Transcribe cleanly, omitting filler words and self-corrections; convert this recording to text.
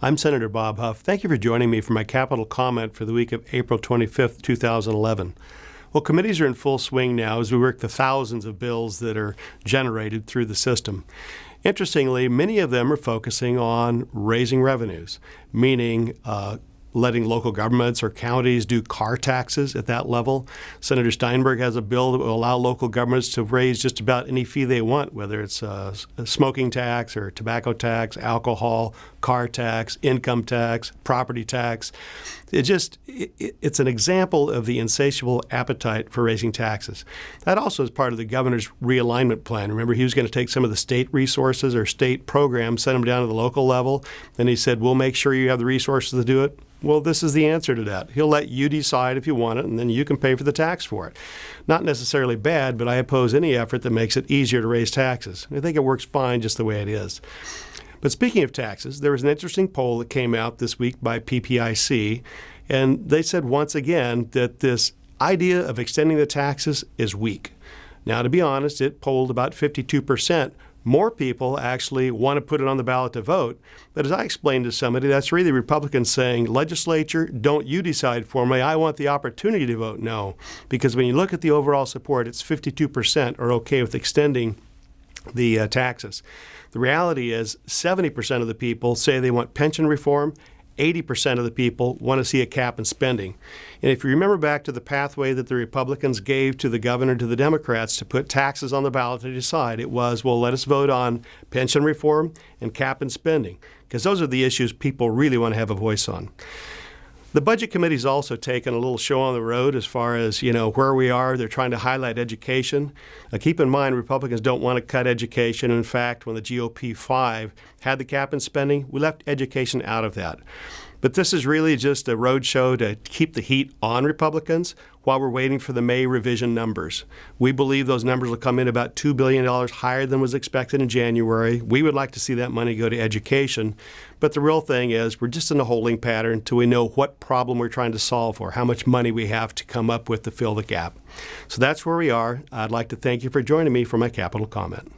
I'm Senator Bob Huff. Thank you for joining me for my capital comment for the week of April 25th, 2011. Well, committees are in full swing now as we work the thousands of bills that are generated through the system. Interestingly, many of them are focusing on raising revenues, meaning letting local governments or counties do car taxes at that level. Senator Steinberg has a bill that will allow local governments to raise just about any fee they want, whether it's a smoking tax or tobacco tax, alcohol, car tax, income tax, property tax. It's an example of the insatiable appetite for raising taxes. That also is part of the governor's realignment plan. Remember, he was going to take some of the state resources or state programs, send them down to the local level, and he said, we'll make sure you have the resources to do it. Well, this is the answer to that. He'll let you decide if you want it, and then you can pay for the tax for it. Not necessarily bad, but I oppose any effort that makes it easier to raise taxes. I think it works fine just the way it is. But speaking of taxes, there was an interesting poll that came out this week by PPIC, and they said once again that this idea of extending the taxes is weak. Now, to be honest, it polled about 52%. More people actually want to put it on the ballot to vote. But as I explained to somebody, that's really Republicans saying, legislature, don't you decide for me. I want the opportunity to vote no. Because when you look at the overall support, it's 52% are okay with extending the taxes. The reality is 70% of the people say they want pension reform. 80% of the people want to see a cap in spending. And if you remember back to the pathway that the Republicans gave to the governor, to the Democrats, to put taxes on the ballot to decide, it was, well, let us vote on pension reform and cap in spending, because those are the issues people really want to have a voice on. The Budget Committee's also taken a little show on the road as far as, where we are. They're trying to highlight education. Now, keep in mind, Republicans don't want to cut education. In fact, when the GOP 5 had the cap in spending, we left education out of that. But this is really just a roadshow to keep the heat on Republicans while we're waiting for the May revision numbers. We believe those numbers will come in about $2 billion higher than was expected in January. We would like to see that money go to education. But the real thing is we're just in a holding pattern until we know what problem we're trying to solve for, how much money we have to come up with to fill the gap. So that's where we are. I'd like to thank you for joining me for my capital comment.